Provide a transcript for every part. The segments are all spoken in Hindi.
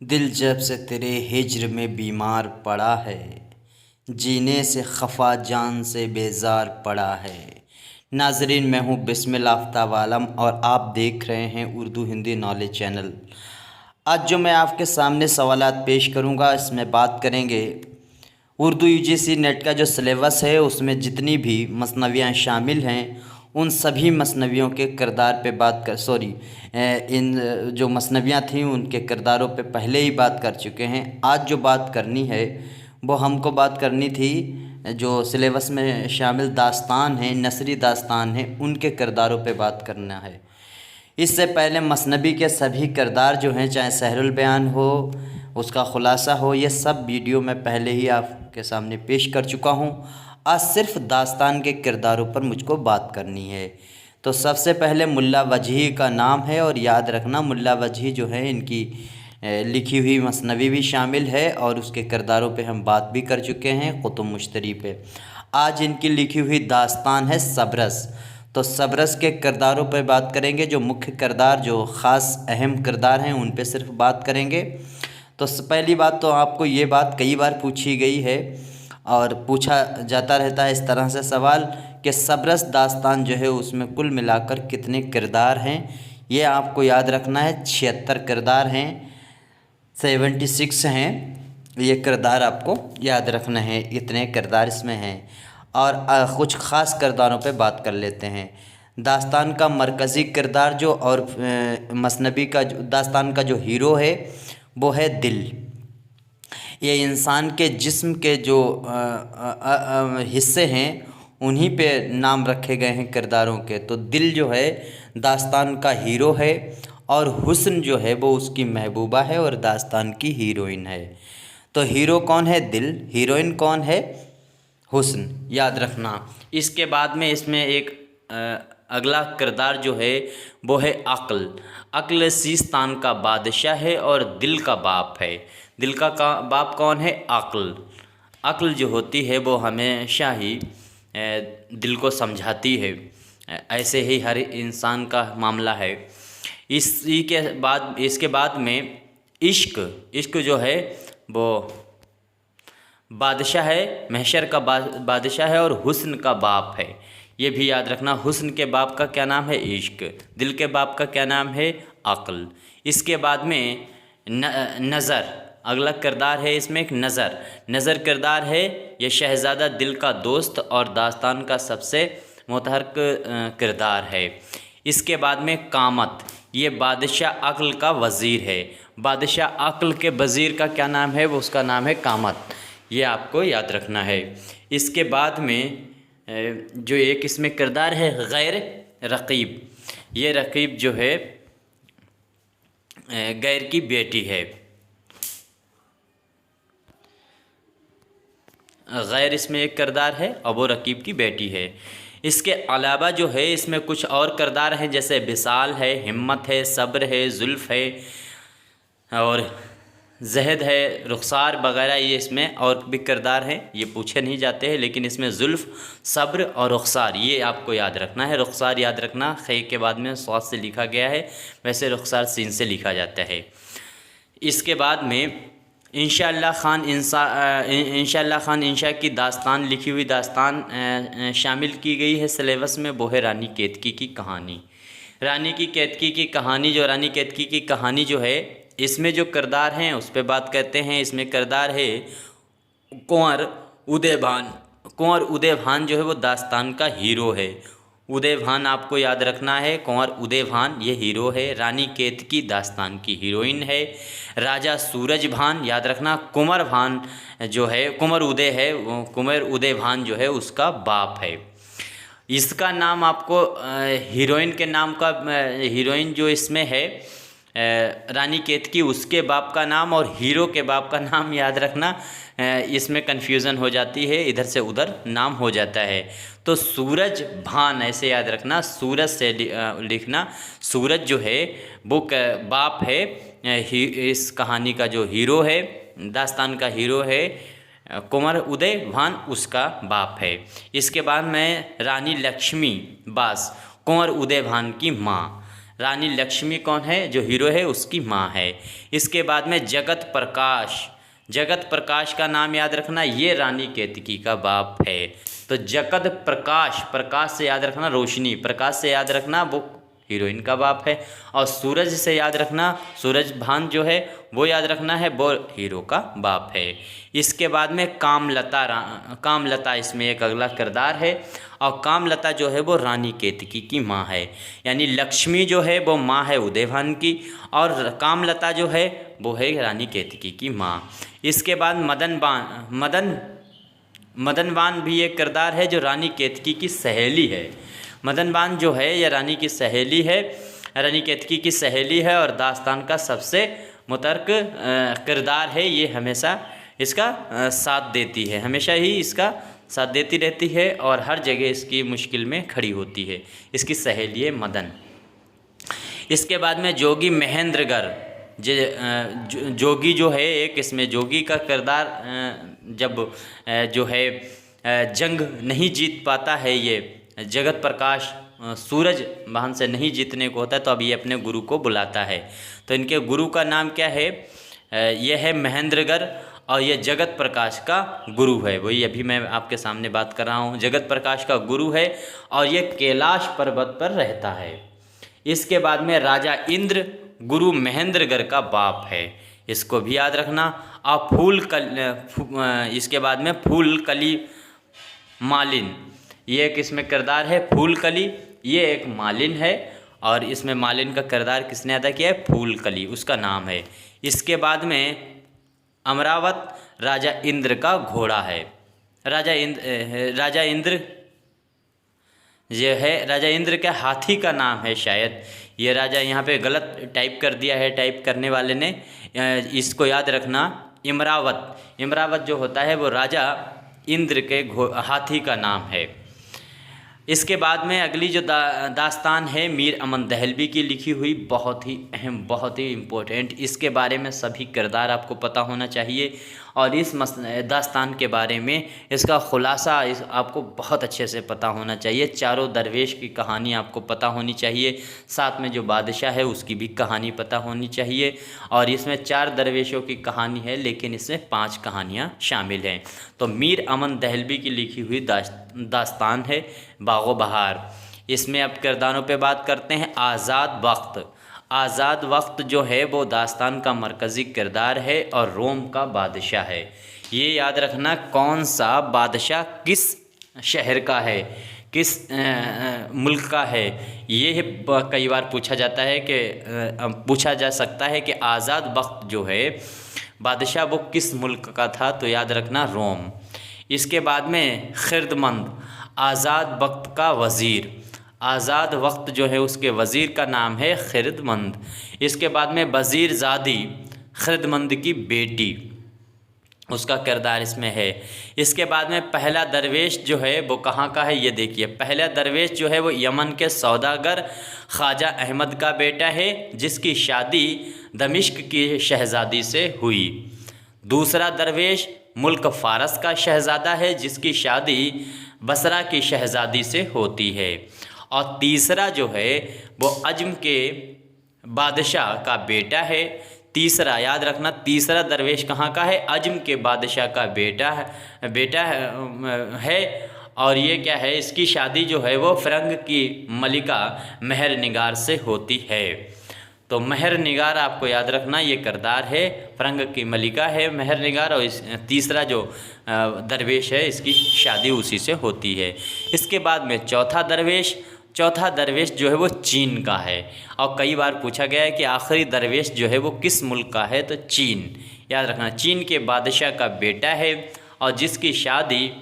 दिल जब से तेरे हिज्र में बीमार पड़ा है, जीने से खफा जान से बेजार पड़ा है। नाजरीन, मैं हूँ बिस्मिल आफ्ताब आलम और आप देख रहे हैं उर्दू हिंदी नॉलेज चैनल। आज जो मैं आपके सामने सवालात पेश करूँगा, इसमें बात करेंगे उर्दू यूजीसी नेट का जो सिलेबस है उसमें जितनी भी मसनवियाँ शामिल हैं उन सभी मसनवियों के किरदार पे बात कर इन जो मसनवियाँ थीं उनके किरदारों पे पहले ही बात कर चुके हैं। आज जो बात करनी है वो हमको बात करनी थी जो सिलेबस में शामिल दास्तान हैं, नसरी दास्तान हैं, उनके किरदारों पे बात करना है। इससे पहले मसनबी के सभी किरदार जो हैं, चाहे सहरुल बयान हो, उसका ख़ुलासा हो, ये सब वीडियो मैं पहले ही आपके सामने पेश कर चुका हूँ। आज सिर्फ दास्तान के किरदारों पर मुझको बात करनी है। तो सबसे पहले मुल्ला वजही का नाम है और याद रखना मुल्ला वजही जो है इनकी लिखी हुई मसनवी भी शामिल है और उसके किरदारों पे हम बात भी कर चुके हैं कुतुब मुश्तरी पे। आज इनकी लिखी हुई दास्तान है सबरस। तो सबरस के किरदारों पर बात करेंगे, जो मुख्य किरदार, जो ख़ास अहम किरदार हैं उन पे सिर्फ बात करेंगे। तो पहली बात तो आपको ये बात कई बार पूछी गई है और पूछा जाता रहता है इस तरह से सवाल कि सबरस दास्तान जो है उसमें कुल मिलाकर कितने किरदार हैं। ये आपको याद रखना है, 76 किरदार हैं, 76 हैं। ये किरदार आपको याद रखना है, इतने किरदार इसमें हैं। और कुछ ख़ास किरदारों पे बात कर लेते हैं। दास्तान का मरकज़ी किरदार जो और मसनबी का दास्तान का जो हीरो है वो है दिल। ये इंसान के जिस्म के जो हिस्से हैं उन्हीं पे नाम रखे गए हैं किरदारों के। तो दिल जो है दास्तान का हीरो है और हुस्न जो है वो उसकी महबूबा है और दास्तान की हीरोइन है। तो हीरो कौन है? दिल। हीरोइन कौन है? हुस्न। याद रखना। इसके बाद में इसमें एक अगला किरदार जो है वो है अक्ल। अक्ल सीस्तान का बादशाह है और दिल का बाप है। दिल का बाप कौन है? अक्ल। अक्ल जो होती है वो हमेशा ही दिल को समझाती है। ऐसे ही हर इंसान का मामला है। इसके बाद में इश्क जो है वो बादशाह है, महशर का बादशाह है और हुस्न का बाप है। ये भी याद रखना। हुस्न के बाप का क्या नाम है? इश्क। दिल के बाप का क्या नाम है? अक्ल। इसके बाद में नज़र, अगला किरदार है इसमें एक नज़र। नज़र किरदार है, ये शहज़ादा दिल का दोस्त और दास्तान का सबसे मुतहरक किरदार है। इसके बाद में कामत, ये बादशाह अक्ल का वज़ीर है। बादशाह अक्ल के वज़ीर का क्या नाम है? वो उसका नाम है कामत। ये आपको याद रखना है। इसके बाद में जो एक इसमें किरदार है गैर रकीब। ये रकीब जो है गैर की बेटी है। गैर इसमें एक किरदार है और वो रकीब की बेटी है। इसके अलावा जो है इसमें कुछ और किरदार हैं, जैसे विसाल है, हिम्मत है, सब्र है, जुल्फ़ है और जहद है, रुखसार वगैरह। ये इसमें और भी किरदार हैं, ये पूछे नहीं जाते हैं, लेकिन इसमें जुल्फ़, सब्र और रुखसार ये आपको याद रखना है। रुखसार याद रखना, खे के बाद में स्वाद से लिखा गया है, वैसे रुखसार सीन से लिखा जाता है। इसके बाद में इंशाअल्लाह खान इंशा की दास्तान, लिखी हुई दास्तान शामिल की गई है सिलेबस में। वो है रानी केतकी की कहानी। रानी की केतकी की कहानी, जो रानी केतकी की कहानी जो है इसमें जो किरदार हैं उस पर बात करते हैं। इसमें किरदार है कुंवर उदय भान। कुंवर उदय भान जो है वो दास्तान का हीरो है। उदय भान आपको याद रखना है, कुंवर उदय भान ये हीरो है। रानी केतकी दास्तान की हीरोइन है। राजा सूरज भान याद रखना। कुंवर भान जो है, कुंवर उदय है, कुंवर उदय भान जो है उसका बाप है। इसका नाम आपको हीरोइन के नाम का, हीरोइन जो इसमें है रानी केतकी, उसके बाप का नाम और हीरो के बाप का नाम याद रखना। इसमें कन्फ्यूज़न हो जाती है, इधर से उधर नाम हो जाता है। तो सूरज भान ऐसे याद रखना, सूरज से लिखना। सूरज जो है वो बाप है, इस कहानी का जो हीरो है, दास्तान का हीरो है कुंवर उदय भान, उसका बाप है। इसके बाद में रानी लक्ष्मी बास, कुंवर उदय भान की माँ। रानी लक्ष्मी कौन है, जो हीरो है उसकी माँ है। इसके बाद में जगत प्रकाश, जगत प्रकाश का नाम याद रखना, ये रानी केतकी का बाप है। तो जगत प्रकाश, प्रकाश से याद रखना रोशनी, प्रकाश से याद रखना वो हीरोइन का बाप है। और सूरज से याद रखना, सूरज भान जो है वो याद रखना है, वो हीरो का बाप है। इसके बाद में कामलता, कामलता इसमें एक अगला किरदार है। और कामलता जो है वो रानी केतकी की माँ है। यानी लक्ष्मी जो है वो माँ है उदयभान की, और कामलता जो है वो है रानी केतकी की माँ। इसके बाद मदनबान भी एक किरदार है जो रानी केतकी की सहेली है। मदनबान जो है यह रानी की सहेली है, रानी केतकी की सहेली है, और दास्तान का सबसे मुतर्क किरदार है। ये हमेशा इसका साथ देती है, हमेशा ही इसका साथ देती रहती है, और हर जगह इसकी मुश्किल में खड़ी होती है। इसकी सहेली है मदन। इसके बाद में जोगी महेंद्रगढ़, जोगी जो है एक, इसमें जोगी का किरदार जब जो है जंग नहीं जीत पाता है, ये जगत प्रकाश सूरज वाहन से नहीं जीतने को होता है, तो अब ये अपने गुरु को बुलाता है। तो इनके गुरु का नाम क्या है, यह है महेंद्रगढ़, और ये जगत प्रकाश का गुरु है। वही अभी मैं आपके सामने बात कर रहा हूँ, जगत प्रकाश का गुरु है, और ये कैलाश पर्वत पर रहता है। इसके बाद में राजा इंद्र गुरु महेंद्रगढ़ का बाप है, इसको भी याद रखना। और इसके बाद में फूलकली मालिन, ये एक इसमें किरदार है। फूलकली ये एक मालिन है, और इसमें मालिन का किरदार किसने अदा किया है, फूलकली उसका नाम है। इसके बाद में अमरावत राजा इंद्र का घोड़ा है। राजा इंद्र ये है, राजा इंद्र के हाथी का नाम है शायद, ये राजा यहाँ पे गलत टाइप कर दिया है टाइप करने वाले ने, इसको याद रखना। इमरावत जो होता है वो राजा इंद्र के हाथी का नाम है। इसके बाद में अगली जो दास्तान है मीर अमन दहलवी की लिखी हुई, बहुत ही अहम, बहुत ही इम्पोर्टेंट। इसके बारे में सभी किरदार आपको पता होना चाहिए, और इस दास्तान के बारे में इसका खुलासा आपको बहुत अच्छे से पता होना चाहिए। चारों दरवेश की कहानी आपको पता होनी चाहिए, साथ में जो बादशाह है उसकी भी कहानी पता होनी चाहिए। और इसमें 4 दरवेशों की कहानी है, लेकिन इसमें 5 कहानियाँ शामिल हैं। तो मीर अमन दहलवी की लिखी हुई दास्तान है बागो बहार। इसमें अब किरदारों पे बात करते हैं। आज़ाद वक्त जो है वो दास्तान का मरकज़ी किरदार है, और रोम का बादशाह है। ये याद रखना कौन सा बादशाह किस शहर का है, किस मुल्क का है, ये कई बार पूछा जाता है कि पूछा जा सकता है कि आज़ाद वक्त जो है बादशाह वो किस मुल्क का था, तो याद रखना रोम। इसके बाद में खिरदमंद, आज़ाद वक्त का वज़ीर, आज़ाद वक्त जो है उसके वज़ीर का नाम है खिरदमंद। इसके बाद में वज़ीर ज़ादी, खिरदमंद की बेटी, उसका किरदार इसमें है। इसके बाद में पहला दरवेश जो है वो कहाँ का है, ये देखिए। पहला दरवेश जो है वो यमन के सौदागर ख्वाजा अहमद का बेटा है, जिसकी शादी दमिश्क की शहज़ादी से हुई। दूसरा दरवेश मुल्क फ़ारस का शहज़ादा है, जिसकी शादी बसरा की शहज़ादी से होती है। और तीसरा जो है वो अजम के बादशाह का बेटा है। तीसरा याद रखना, तीसरा दरवेश कहाँ का है, अजम के बादशाह का बेटा है। और ये क्या है, इसकी शादी जो है वो फ़िरंग की मलिका महर निगार से होती है। तो महर निगार आपको याद रखना, ये किरदार है, फ़िरंग की मलिका है महर निगार, और इस तीसरा जो दरवेश है इसकी शादी उसी से होती है। इसके बाद में चौथा दरवेश जो है वो चीन का है, और कई बार पूछा गया है कि आखिरी दरवेश जो है वो किस मुल्क का है, तो चीन। याद रखना चीन के बादशाह का बेटा है, और जिसकी शादी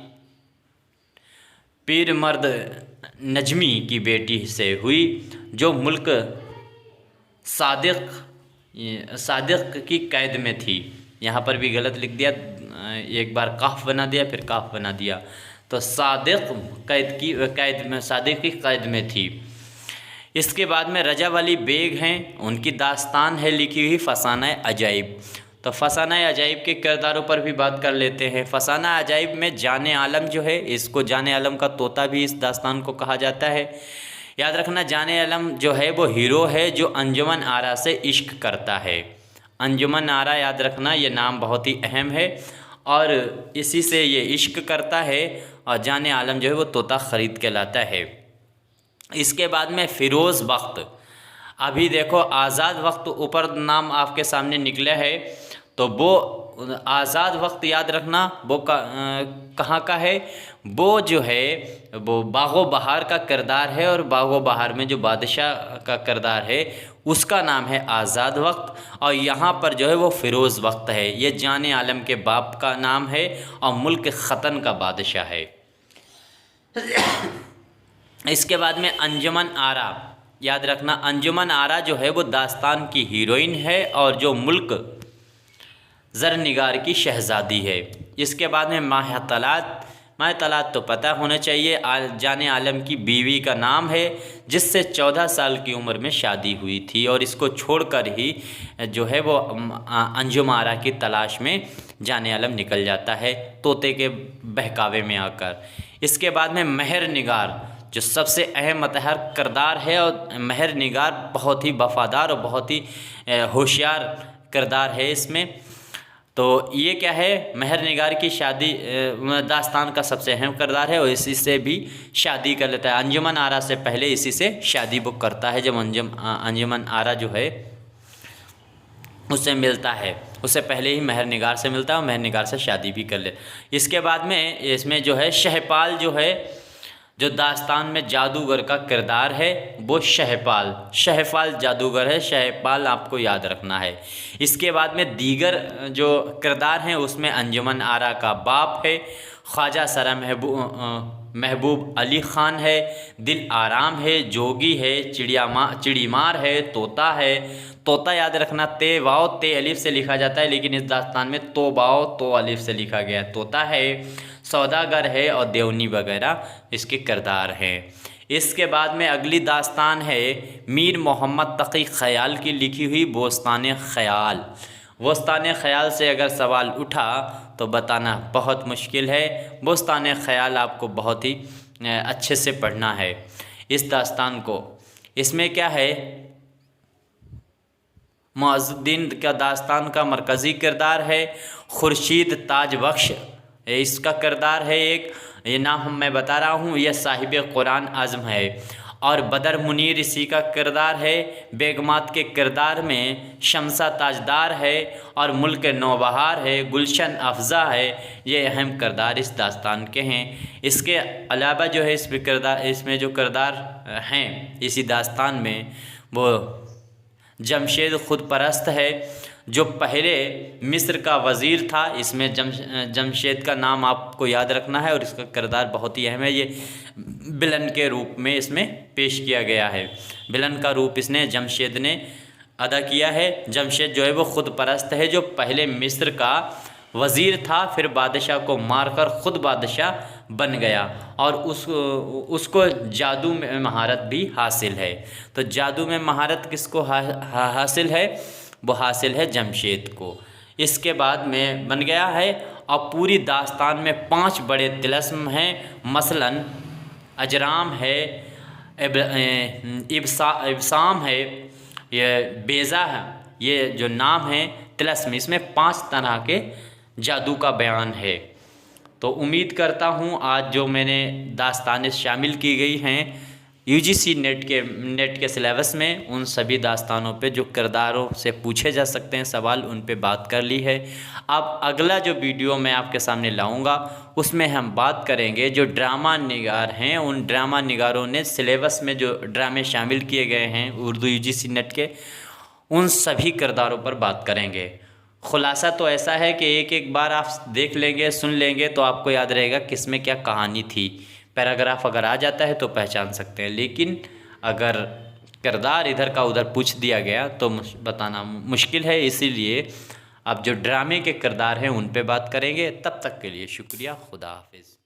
पीर मर्द नजमी की बेटी से हुई, जो मुल्क सादिक की कैद में थी। यहाँ पर भी गलत लिख दिया, एक बार काफ बना दिया फिर काफ बना दिया, तो सादिक की कैद में थी। इसके बाद में रजा वाली बेग हैं, उनकी दास्तान है लिखी हुई फसाना अजाइब। तो फसाना अजाइब के किरदारों पर भी बात कर लेते हैं। फसाना अजाइब में जाने आलम जो है, इसको जाने आलम का तोता भी इस दास्तान को कहा जाता है। याद रखना, जाने आलम जो है वो हीरो है जो अंजुमन आरा से इश्क करता है। अंजुमन आरा, याद रखना, ये नाम बहुत ही अहम है और इसी से ये इश्क करता है और जाने आलम जो है वो तोता ख़रीद के लाता है। इसके बाद में फ़िरोज़ वक्त, अभी देखो आज़ाद वक्त ऊपर नाम आपके सामने निकला है, तो वो आज़ाद वक्त याद रखना वो कहाँ का है, वो जो है वो बागो बहार का किरदार है और बागो बहार में जो बादशाह का किरदार है उसका नाम है आज़ाद वक्त। और यहाँ पर जो है वो फ़िरोज़ वक्त है, ये जाने आलम के बाप का नाम है और मुल्क ख़तन का बादशाह है। इसके बाद में अंजुमन आरा, याद रखना अंजुमन आरा जो है वो दास्तान की हीरोइन है और जो मुल्क ज़रनिगार की शहज़ादी है। इसके बाद में माह तलात तो पता होना चाहिए, जाने आलम की बीवी का नाम है जिससे 14 साल की उम्र में शादी हुई थी और इसको छोड़कर ही जो है वो अंजुम आरा की तलाश में जाने आलम निकल जाता है तोते के बहकावे में आकर। इसके बाद में महर निगार जो सबसे अहम मतहर किरदार है और महर निगार बहुत ही वफ़ादार और बहुत ही होशियार किरदार है इसमें। तो ये क्या है, महर निगार की शादी दास्तान का सबसे अहम किरदार है और इसी से भी शादी कर लेता है। अंजुमन आरा से पहले इसी से शादी वो करता है, जब अंजुमन आरा जो है उससे मिलता है, उससे पहले ही महर निगार से मिलता है और महर निगार से शादी भी कर ले। इसके बाद में इसमें जो है शहपाल जो है, जो दास्तान में जादूगर का किरदार है वो शहपाल जादूगर है, शहपाल आपको याद रखना है। इसके बाद में दीगर जो किरदार हैं उसमें अंजुमन आरा का बाप है, ख्वाजा सरा महबूब अली ख़ान है, दिल आराम है, जोगी है, चिड़ीमार है, तोता याद रखना ते वाओ ते अलिफ से लिखा जाता है, लेकिन इस दास्तान में तो वाओ तो अलिफ से लिखा गया है। तोता है, सौदागर है और देवनी वगैरह इसके किरदार हैं। इसके बाद में अगली दास्तान है मीर मोहम्मद तक़ी ख़याल की लिखी हुई बोस्तान ख़याल। बोस्तान ख़याल से अगर सवाल उठा तो बताना बहुत मुश्किल है। बोस्तान ख़याल आपको बहुत ही अच्छे से पढ़ना है इस दास्तान को। इसमें क्या है, मुअज़्ज़ुद्दीन का दास्तान का मरकज़ी किरदार है, खुर्शीद ताज बख्श इसका किरदार है एक, ये नाम मैं बता रहा हूँ, यह साहिब कुरान आज़म है और बदर मुनीर इसी का किरदार है। बेगमात के किरदार में शमसा ताजदार है और मुल्क नौबहार है, गुलशन अफ़ज़ा है। ये अहम किरदार इस दास्तान के हैं। इसके अलावा जो है इसमें जो किरदार हैं इसी दास्तान में, वो जमशेद खुद परस्त है जो पहले मिस्र का वज़ीर था। इसमें जमशेद का नाम आपको याद रखना है और इसका किरदार बहुत ही अहम है। ये विलन के रूप में इसमें पेश किया गया है, विलन का रूप इसने जमशेद ने अदा किया है। जमशेद जो है वो खुद परस्त है जो पहले मिस्र का वज़ीर था, फिर बादशाह को मारकर ख़ुद बादशाह बन गया और उसको जादू में महारत भी हासिल है। तो जादू में महारत किसको हासिल है, वो हासिल है जमशेद को। इसके बाद में बन गया है और पूरी दास्तान में 5 बड़े तिलस्म हैं, मसलन अजराम है, इब्साम है, ये बेज़ा है। ये जो नाम है तिलस्म, इसमें 5 तरह के जादू का बयान है। तो उम्मीद करता हूँ आज जो मैंने दास्तानें शामिल की गई हैं यूजीसी नेट के सिलेबस में, उन सभी दास्तानों पे जो किरदारों से पूछे जा सकते हैं सवाल, उन पे बात कर ली है। अब अगला जो वीडियो मैं आपके सामने लाऊंगा उसमें हम बात करेंगे जो ड्रामा निगार हैं, उन ड्रामा निगारों ने सिलेबस में जो ड्रामे शामिल किए गए हैं उर्दू यूजीसी नेट के, उन सभी किरदारों पर बात करेंगे। खुलासा तो ऐसा है कि एक बार आप देख लेंगे, सुन लेंगे तो आपको याद रहेगा किसमें क्या कहानी थी। पैराग्राफ अगर आ जाता है तो पहचान सकते हैं, लेकिन अगर किरदार इधर का उधर पूछ दिया गया तो बताना मुश्किल है। इसीलिए अब जो ड्रामे के किरदार हैं उन पे बात करेंगे। तब तक के लिए शुक्रिया, खुदा हाफिज़।